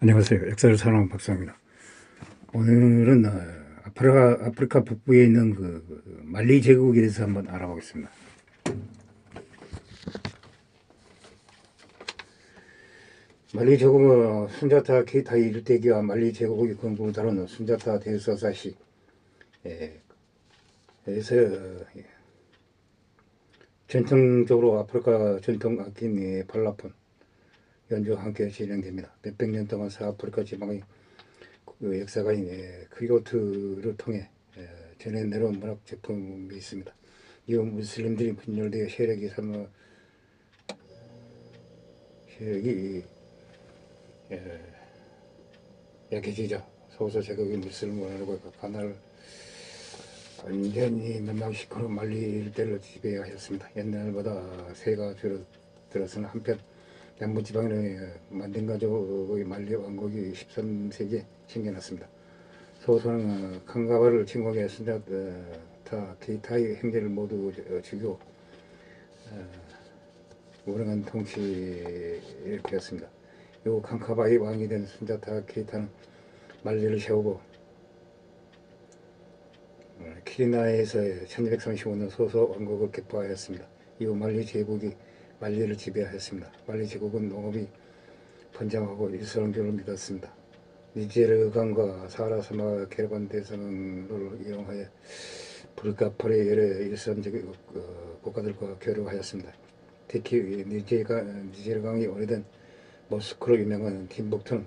안녕하세요. 역사를 사랑하는 박사입니다. 오늘은 아프리카 북부에 있는 그 말리 제국에 대해서 한번 알아보겠습니다. 말리 제국은 순자타 케이타 일대기와 말리 제국의 건국을 다루는 순자타 대서사시에서 전통적으로 아프리카 전통 악기인 발라폰 연주와 함께 진행됩니다. 몇백 년 동안 서아프리카 지방의 그 역사가인 크리오트를 통해 전해 내려온 문학 제품이 있습니다. 이후 무슬림들이 분열되어 세력이 약해지자 소수 제국이 무슬림 문화를 가나를 완전히 멸망시키고 말리 일대를 지배하였습니다. 옛날보다 세가 줄어들었으나 한편 남부지방에 만든 가족의 말리 왕국이 13세기에 생겨났습니다. 소수는 칸가바를 침공해 순자타 케이타의 행제를 모두 죽이고 오랜 통치를 되었습니다. 요 칸카바의 왕이 된 순자타 케이타는 말리를 세우고 키리나에서 1235년 소소 왕국을 격파하였습니다. 이후 말리 제국이 말리를 지배하였습니다. 말리 제국은 농업이 번창하고 이슬람교를 믿었습니다. 니제르강과 사하라 사막 캐러반 대선을 이용하여 불가포의 여러 이슬람적 국가들과 교류하였습니다. 특히 니제르강이 오래된 모스크로 유명한 팀북투는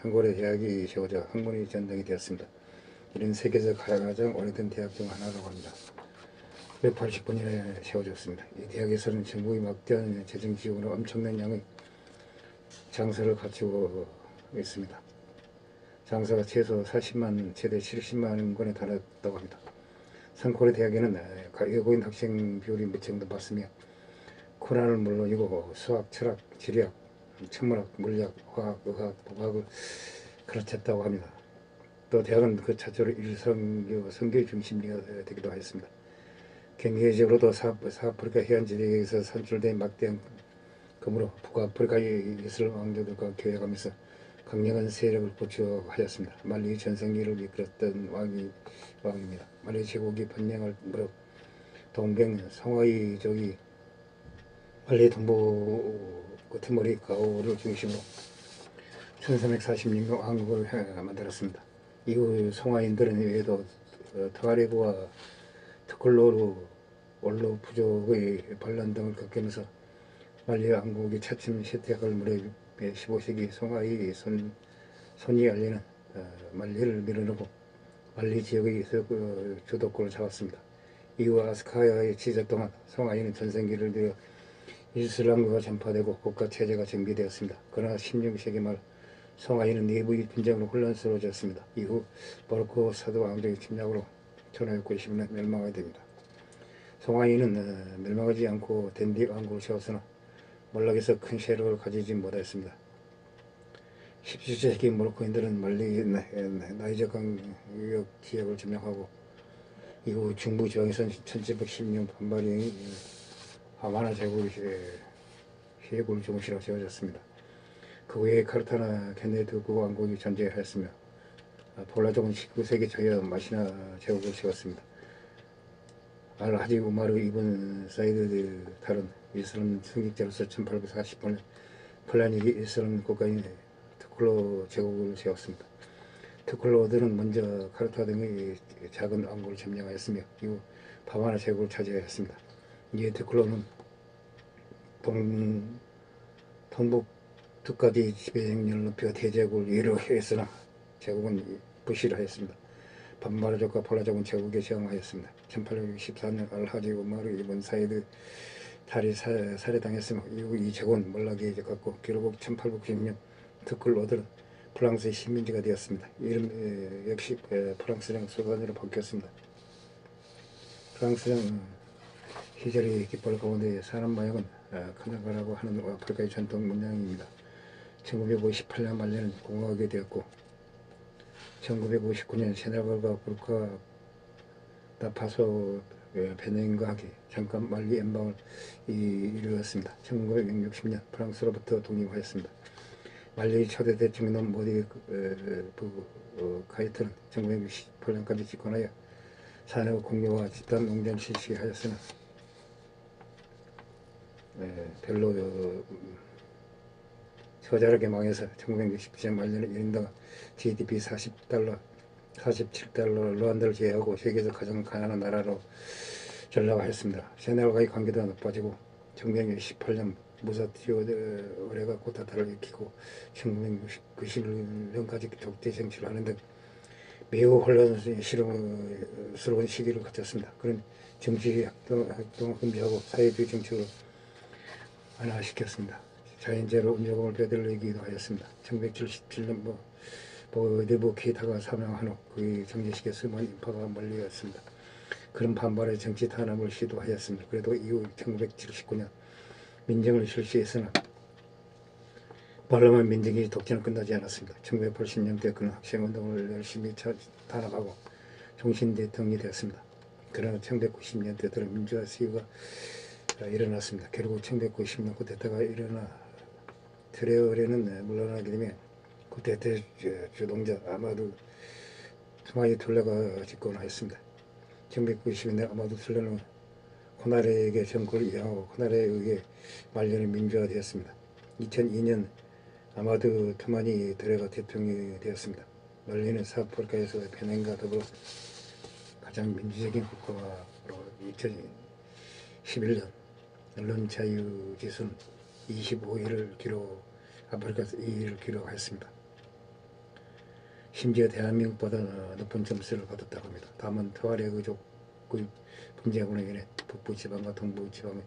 상고려 대학이 세워져 학문의 전당이 되었습니다. 이는 세계에서 가장 오래된 대학 중 하나라고 합니다. 180번이나 세워졌습니다. 이 대학에서는 정부의 막대한 재정 지원으로 엄청난 양의 장소를 갖추고 있습니다. 장사가 최소 40만, 최대 70만 권에 달했다고 합니다. 상코레 대학에는 외국인 학생 비율이 무척 높았으며 코란을 물론이고 수학, 철학, 지리학, 천문학, 물리학, 화학, 의학, 도학을 가르쳤다고 합니다. 또 대학은 그 자체로 성교의 중심지가 되기도 하였습니다. 경제적으로도 서아프리카 해안지대에서 산출된 막대한 금으로 북아프리카의 이슬람 왕조들과 교역하면서 강력한 세력을 구축하였습니다. 말리 전성기를 이끌었던 왕입니다. 말리 제국이 번영할 무렵 동경 상하이족이 말리 동부 끝머리 가오를 중심으로 1346년 왕국을 만들었습니다. 이후 송하인들은 외에도 트와레그와 트콜로르, 올로 부족의 반란 등을 겪으면서 말리 왕국이 차츰 쇠퇴할 무렵 15세기 송하이 손이 알리는 말리를 밀어넣고 말리 지역의 주도권을 잡았습니다. 이후 아스카야의 지적 동안 송하이는 전성기를 들여 이슬람교가 전파되고 국가 체제가 정비되었습니다. 그러나 16세기 말 송하이는 내부의 분쟁으로 혼란스러워졌습니다. 이후 모로코 사도 왕족의 침략으로 1590년 멸망하게 됩니다. 송하이는 멸망하지 않고 댄디 왕국을 세웠으나 몰락에서 큰 세력을 가지지 못했습니다. 17세기 모로코인들은 말리 나이저강 유역 지역을 점령하고 이후 중부 지방에서는 1716년 반발령이 하바나 제국의 해골 중시로 세워졌습니다. 그 외에 카르타나 케네트 왕국이 존재하였으며 폴라족은 19세기 초에 마시나 제국을 세웠습니다. 알하지 우마르 이븐 사이드 다른 이슬람 승격자로서 1840년 플라닉이 이슬람 국가인 트콜로 제국을 세웠습니다. 트콜로들은 먼저 카르타 등의 작은 왕국을 점령하였으며 이후 파마나 제국을 차지하였습니다. 이에 트콜로는 동북 두까지 지배력을 높여 대제국을 위로했으나 제국은 부실하였습니다. 반마르족과 폴라족은 제국에 저항하였습니다. 1814년 알하지 우마르 이븐 사이드 탈이 살해당했으며 이후 이 제국은 몰락에 겪었고 결국 1890년 트콜로들은 프랑스의 식민지가 되었습니다. 이름 역시 프랑스령 수반으로 바뀌었습니다. 프랑스령 시절의 깃발 가운데 사람 마약은 카나가라고 하는 아프리카의 전통 문양입니다. 1958년 말에는 공화하게 되었고 1959년 세네갈과 부르키나파소 베닌과 함께 잠깐 말리 연방을 이루었습니다. 1960년 프랑스로부터 독립하였습니다. 말리 초대 대통령 모디 부부 카이트는 1968년까지 집권하여 산업 공유와 집단 농장 실시하였으나 별로 처절하게 망해서 1960년 말년에 1인당 GDP 40달러, 47달러 르완다를 제외하고 세계에서 가장 가난한 나라로 전락하였습니다. 세네갈과의 관계도 나빠지고 1918년 무사티오 의뢰가 코타타를 일으키고 1990년까지 독재 정치를 하는 등 매우 혼란스러운 시기를 거쳤습니다. 그런 정치 활동을 금지하고 사회주의 정책을 완화시켰습니다. 자연재해로 음료금을 빼돌리기도 하였습니다. 1977년 내부 케이타가 사망한 후 그의 정제식에서 인파가 몰려왔습니다. 그런 반발에 정치 탄압을 시도하였습니다. 그래도 이후 1979년 민정을 실시했으나 발람한 민정이 독재는 끝나지 않았습니다. 1980년대 그는 학생운동을 열심히 탄압하고 종신대통령이 되었습니다. 그러나 1990년대 들어 민주화 시위가 일어났습니다. 결국 1990년 쿠데타가 일어나 트레오레는 물러나게 되면 쿠데타 주동자 아마두 투마이 툴레가 집권하였습니다. 1990년대 아마두 툴레는 코나레에게 정권을 이양하고 코나레에 의해 말년에 민주화되었습니다. 2002년 아마두 투마니 툴레가 대통령이 되었습니다. 말년은 사프리카에서 베닌과 더불어 가장 민주적인 국가로 2011년 언론 자유 지수는 25위를 기록, 아프리카에서 2위를 기록하였습니다. 심지어 대한민국보다 높은 점수를 받았다고 합니다. 다만 투아레그족의 분쟁으로 인해 북부 지방과 동부 지방의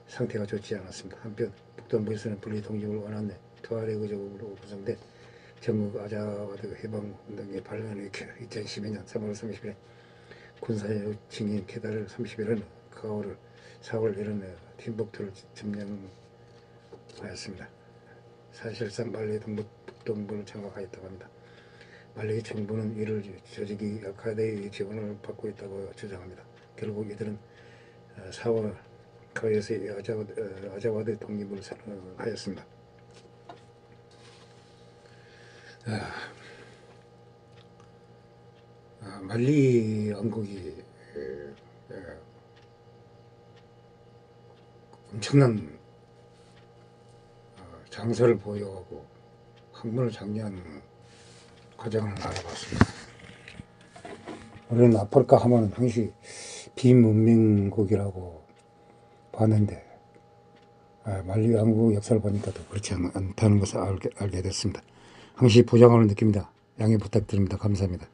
상태가 좋지 않았습니다. 한편 북동부에서는 분리 독립을 원하는 투아레그족으로 구성된 전국 아자와드 해방운동의 반란을 일으켜 2012년 3월 30일 군사의 요칭인 케다를 30일은 카오를 4월 1일은 팀복투를 점령하였습니다. 사실상 말리 북동부를 장악하였다고 합니다. 말리 정부는 이를 조직이 아카데의 지원을 받고 있다고 주장합니다. 결국 이들은 4월 카오에서 아자와드 독립을 선언하였습니다. 말리 왕국이 엄청난 장사를 보유하고 학문을 장려한 과정을 알아봤습니다. 우리는 아프리카 하면 항시 비문명국이라고 봤는데 말리 왕국 역사를 보니까 또 그렇지 않다는 것을 알게 됐습니다. 항시 부장함을 느낍니다. 양해 부탁드립니다. 감사합니다.